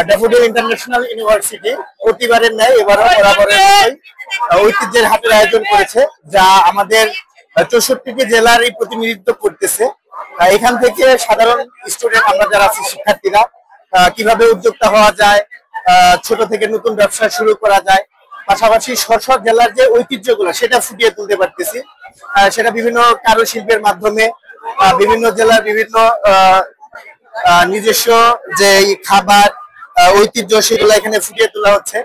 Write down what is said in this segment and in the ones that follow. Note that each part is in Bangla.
ড্যাফোডিল ইন্টারন্যাশনাল ইউনিভার্সিটি প্রতিবারের ন্যায় এবারও বরাবরের ঐতিহ্যের হাটের আয়োজন করেছে, যা আমাদের 64টি জেলারই প্রতিনিধিত্ব করতেছে। এখান থেকে সাধারণ স্টুডেন্ট আমরা যারা আছি শিক্ষার্থীরা কিভাবে উদ্যোক্তা হওয়া যায়, ছোট থেকে নতুন ব্যবসা শুরু করা যায়, পাশাপাশি স্ব জেলার যে ঐতিহ্যগুলো সেটা ফুটিয়ে তুলতে পারতেছি। সেটা বিভিন্ন কারুশিল্পের মাধ্যমে বিভিন্ন জেলার বিভিন্ন নিজস্ব যে খাবার ঐতিহ্য সেগুলো এখানে ফুটিয়ে তোলা হচ্ছে।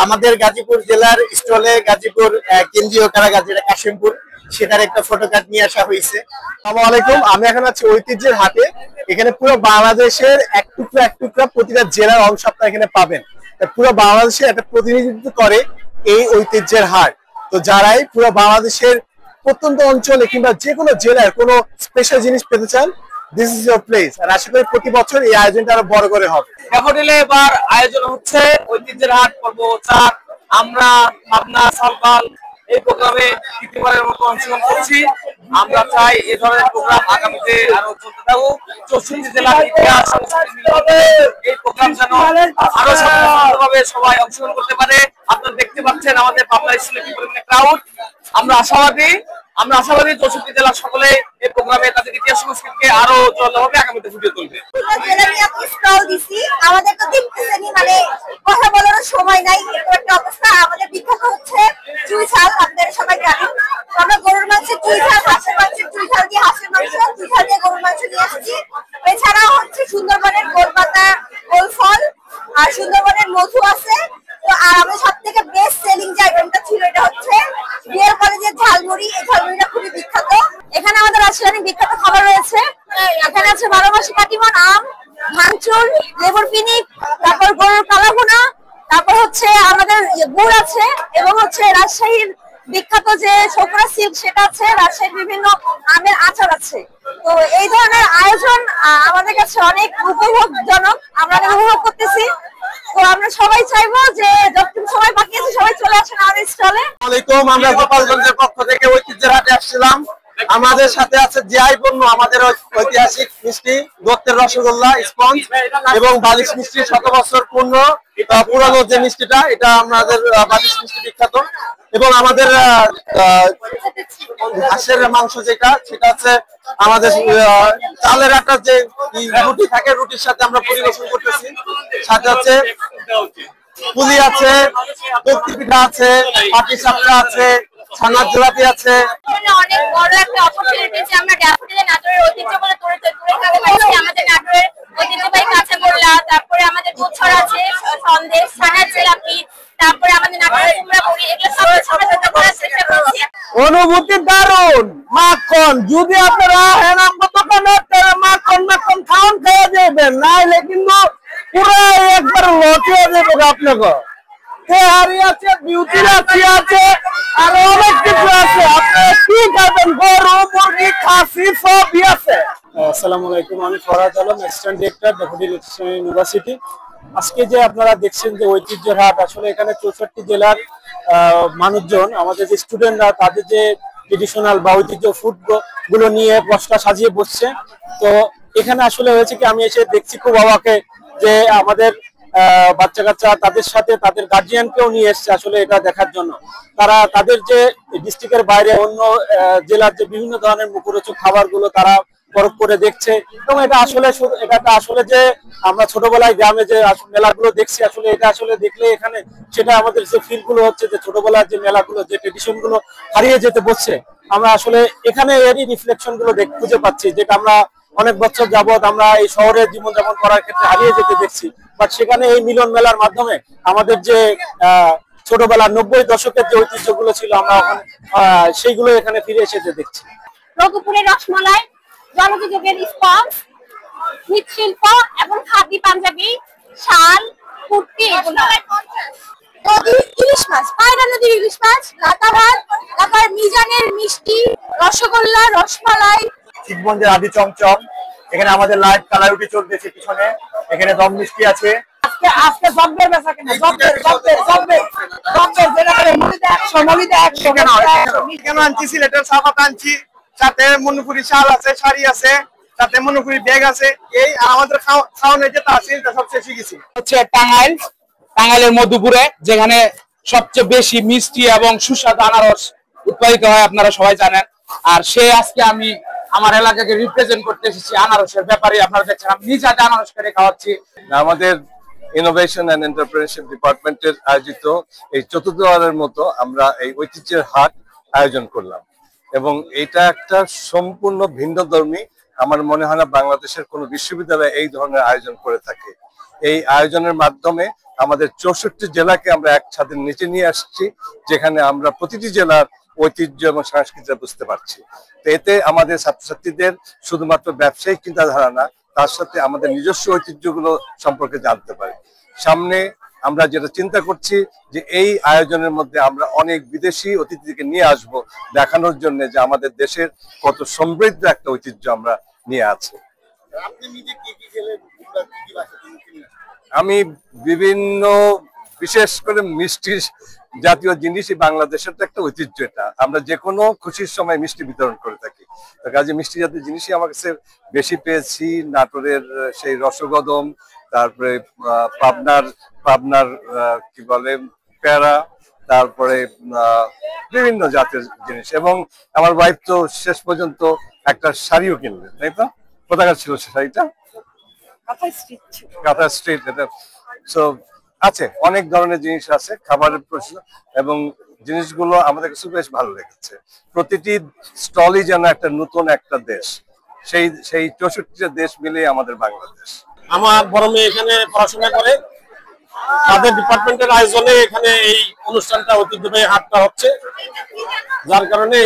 আমাদের গাজীপুর জেলার স্টলে গাজীপুর কেন্দ্রীয় কারাগার যেটা কাশিমপুর, সেটার একটা ফটো কার্ড নিয়ে আসা হয়েছে। আসসালামু আলাইকুম, আমি এখন আছি ঐতিহ্যের হাটে। এখানে পুরো বাংলাদেশের এক টুকরা প্রতিটা জেলার অংশ আপনারা এখানে পাবেন। পুরো বাংলাদেশের একটা প্রতিনিধিত্ব করে এই ঐতিহ্যের হাট। তো যারাই পুরো বাংলাদেশের প্রত্যন্ত অঞ্চলে কিংবা যে কোনো জেলার কোনো স্পেশাল জিনিস পেতে চান, দিস ইজ ইয়োর প্লেস। আর আশা করি প্রতি বছর এই আয়োজনটা আরো বড় করে হবে। ড্যাফোডিলে এবার আয়োজন হচ্ছে ঐতিহ্যের হাট পর্ব 4। আমরা পাবনা সালপাল এই প্রোগ্রামে তৃতীয়বারের মতো অংশগ্রহণ করছি। আমরা চাই এই ধরনের প্রোগ্রাম আগামীতে আরো চলতে থাকুক। 64 জেলার ইতিহাস এই প্রোগ্রাম যেন আরো স্বতন্ত্রভাবে সবাই অংশগ্রহণ করতে পারে। আপনারা দেখতে পাচ্ছেন আমাদের পাবনা স্কুলে কি পরিমাণে ক্রাউড। আমরা আশাবাদী 64 জেলার সকলে এই প্রোগ্রামে তাদের ইতিহাস সংস্কৃতিকে আরো জোরালোভাবে আগামীতে ফুটিয়ে তুলবে। আমাদের তো দেখতেছেন, মানে কথা বলার সময় নাই, এরকম একটা অবস্থা। আমাদের বিখ্যাত হচ্ছে চুই ঝাল, আপনারা সবাই জানেন। আমরা গরুর মাংসের চুই ঝাল, হাঁসের মাংসের চুই ঝাল দিয়ে হাঁসের মাংস, চুই ঝাল দিয়ে গরুর মাংস নিয়ে আসছি। এছাড়াও হচ্ছে সুন্দরবনের গোলপাতা, গোলফল আর সুন্দরবনের মধু আছে। তো আর আমাদের সব থেকে বেস্ট সেলিং যে আইটেমটা ছিল এটা হচ্ছে বিয়ের কলেজের ঝালমুড়ি। এই ঝালমুড়িটা খুবই বিখ্যাত। এখানে আমাদের রাজশাহীর বিখ্যাত খাবার রয়েছে। এখানে আছে 12 মাসি কাটিমন, আম, ভাঙচুর, লেবুর পিনিক, তারপর গরুর কালাভুনা, তারপর হচ্ছে আমাদের গুড় আছে, এবং হচ্ছে রাজশাহীর বিখ্যাত যে ছোকরা সিল্ক সেটা আছে, রাজশাহীর বিভিন্ন আমের আচার আছে। তো এই ধরনের আয়োজন আমাদের কাছে অনেক উপভোগজনক, আমরা উপভোগ করতেছি। তো আমরা সবাই চাইবো যে যতটুকু সময় বাকি আছে সবাই চলে আসেন আমাদের স্টলে। আসসালামু আলাইকুম, আমরা গোপালগঞ্জের পক্ষ থেকে ঐতিহ্যের হাটে আসছিলাম। আমাদের সাথে আছে জিআই পণ্য, আমাদের ঐতিহাসিক মিষ্টি দত্তের রসগোল্লা, স্পঞ্জ এবং বালিশ মিষ্টি, 100 বছর পুরানো যে মিষ্টিটা, এটা আমাদের বালিশ মিষ্টি বিখ্যাত। এবং আমাদের হাঁসের মাংস যেটা, সেটা হচ্ছে আমাদের চালের আটা যে রুটি থাকে, রুটির সাথে আমরা পরিবেশন করতেছি। সাথে হচ্ছে পুলি আছে, দত্তি পিঠা আছে, পাটি সাপটা আছে, ছানার জিলাপি আছে। অনেক বড় একটা অপরচুনিটি যে আমরা ড্যাফোডিলে নাটোরের ঐতিহ্যগুলো তুলে ধরতে পারছি। আমাদের নাটোরের ঐতিহ্যবাহী কাঁচাগোল্লা, তারপরে আমাদের দুধছড়া আছে, সন্দেশ, ছানার জিলাপি, তারপরে আমাদের নাটোরের কুমড়া বড়ি, এগুলো সব সমৃদ্ধ করার চেষ্টা করছি। অনুভূতি দারুণ। মাখন যদি আপনারা হেনাম দোকানে মাখন খাওয়ান খেয়ে যাবেন, নাইলে কিন্তু পুরো একবার লটিয়ে দেবে আপনাকে। তেহারি আছে, বিউটি লাচ্ছি আছে, আর অনেক কিছু আছে। আপনারা কি খাবেন, গরু, মুরগি, খাসি সবই আছে। আসসালামু আলাইকুম, আমি Farhad Alam, assistant director daffodil university. আজকে যে আপনারা দেখছেন যে ঐতিহ্যের হাট, আসলে এখানে 64 জেলার মানুষজন, আমাদের যে স্টুডেন্টরা, তাদের যে ট্রেডিশনাল বা ঐতিহ্য ফুড গুলো নিয়ে বসটা সাজিয়ে বসছে। তো এখানে আসলে হয়েছে কি, আমি এসে দেখছি খুব অবাকে যে আমাদের বাচ্চা কাচ্চা তাদের সাথে তাদের গার্জিয়ানকেও নিয়ে এসছে আসলে এটা দেখার জন্য। তারা তাদের যে ডিস্ট্রিক্টের বাইরে অন্য জেলার যে বিভিন্ন ধরনের মুখরোচক খাবারগুলো তারা পরখ করে দেখছে। এবং এটা আসলে যে আমরা ছোটবেলায় গ্রামে যে মেলাগুলো দেখছি, আসলে এটা আসলে দেখলে এখানে সেটা আমাদের যে ফিল গুলো হচ্ছে যে ছোটবেলার যে মেলাগুলো, যে ট্রেডিশন গুলো হারিয়ে যেতে বসছে, আমরা আসলে এখানে এরই রিফ্লেকশন গুলো খুঁজে পাচ্ছি, যেটা আমরা অনেক বছর যাবত আমরা এই শহরে জীবনযাপন করার ক্ষেত্রে হারিয়ে যেতে দেখছি। বাট সেখানে এই মিলন মেলার মাধ্যমে আমাদের যে ছোটবেলার 90 দশকের যে ঐতিহ্যগুলো ছিল, আমরা সেইগুলো এখানে ফিরে এসে দেখছি। রঘুপুরের রসমালাই, জলযোগের স্পঞ্জ, মৃৎশিল্প এবং খাদি পাঞ্জাবি, শাল, কুর্তি, এগুলো। ইলিশ মাছ, পায়রা নদীর ইলিশ মাছ, লাতাভাত, তারপর মিজানের মিষ্টি, রসগোল্লা, রসমালাই, শিবগঞ্জের আদি চমচম। এখানে আমাদের লাইভ কালারুটি চলতেছে পিছনে। এখানে দম মিষ্টি আছে। আজকে জব্বের বেচা কিনা, জব্বের কেন আনছি, সিলেটের সাফাত আনছি, সাথে মনুপুরি শাল আছে, শাড়ি আছে, তাতে মনে করি ব্যাগ আছে এই আর আমাদের খাওয়ানোর যেটা আছে এটা সবচেয়ে শিখেছি হচ্ছে টাঙ্গাইলের মধুপুরে, যেখানে সবচেয়ে বেশি মিষ্টি এবং সুস্বাদু আনারস উৎপাদিত হয়, আপনারা সবাই জানেন। আর আজকে আমি আমার এলাকাকে রিপ্রেজেন্ট করতে এসেছি আনারসের ব্যাপারে। আপনারা দেখছেন আমি নিজে আনারস করে খাওয়াচ্ছি। আমাদের ইনোভেশন এন্ড এন্টারপ্রেনারশিপ ডিপার্টমেন্টের আয়োজিত এই চতুর্থবারের মতো আমরা এই ঐতিহ্যের হাট আয়োজন করলাম, এবং এটা একটা সম্পূর্ণ ভিন্নধর্মী, আমার মনে হয় না বাংলাদেশের কোনো বিশ্ববিদ্যালয় এই ধরনের আয়োজন করে থাকে। এই আয়োজনের মাধ্যমে আমাদের 64 জেলাকে আমরা একসাথে নিচে নিয়ে আসছি, যেখানে আমরা প্রতিটি জেলার ঐতিহ্য এবং সংস্কৃতি বুঝতে পারছি। তো এতে আমাদের ছাত্রছাত্রীদের শুধুমাত্র ব্যবসায়িক চিন্তাধারা না, তার সাথে আমাদের নিজস্ব ঐতিহ্যগুলো সম্পর্কে জানতে পারি। সামনে আমরা যেটা চিন্তা করছি যে এই আয়োজনের মধ্যে আমরা অনেক বিদেশি অতিথিকে নিয়ে আসব, দেখানোর জন্য যে আমাদের দেশের কত সমৃদ্ধ একটা ঐতিহ্য আমরা নিয়ে আছি। আমি বিভিন্ন, বিশেষ করে মিষ্টি জাতীয় জিনিসই বাংলাদেশের তো একটা ঐতিহ্য, এটা আমরা যে কোনো খুশির সময় মিষ্টি বিতরণ করে থাকি। কাজে মিষ্টি জাতীয় জিনিসই আমার কাছে বেশি পেয়েছি। নাটোরের সেই রসগদম, তারপরে পাবনার কি বলে প্যারা, তারপরে বিভিন্ন জাতের জিনিস। এবং আমার ওয়াইফ তো শেষ পর্যন্ত একটা শাড়িও কিনলেন, তাই তো? কোথাকার ছিল সে শাড়িটা? কাঁথা স্ট্রিট। এটা সো আছে, অনেক ধরনের জিনিস আছে খাবারের প্রশ্ন, এবং জিনিসগুলো আমাদের কাছে বেশ ভালো লেগেছে। প্রতিটি স্টলই যেন একটা নতুন একটা দেশ, সেই 64টা দেশ মিলে আমাদের বাংলাদেশ। আমার বড় মেয়ে এখানে পড়াশোনা করে, তাদের ডিপার্টমেন্টের আয়োজনে এখানে এই অনুষ্ঠানটা ঐতিহ্যবাহী হাটটা হচ্ছে, যার কারণে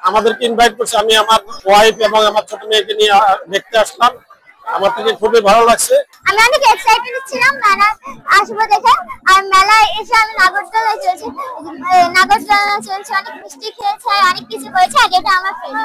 আমাদেরকে ইনভাইট করছে। আমি আমার ওয়াইফ এবং আমার ছোট মেয়েকে নিয়ে দেখতে আসলাম, আমার থেকে খুবই ভালো লাগছে। আমি অনেক এক্সাইটেড ছিলাম মেলা আসবো দেখে। আর মেলায় এসে আমি নাগরদোলা চলছে, অনেক মিষ্টি খেয়েছে, অনেক কিছু করেছে, আর এটা আমার ফ্রেন্ড।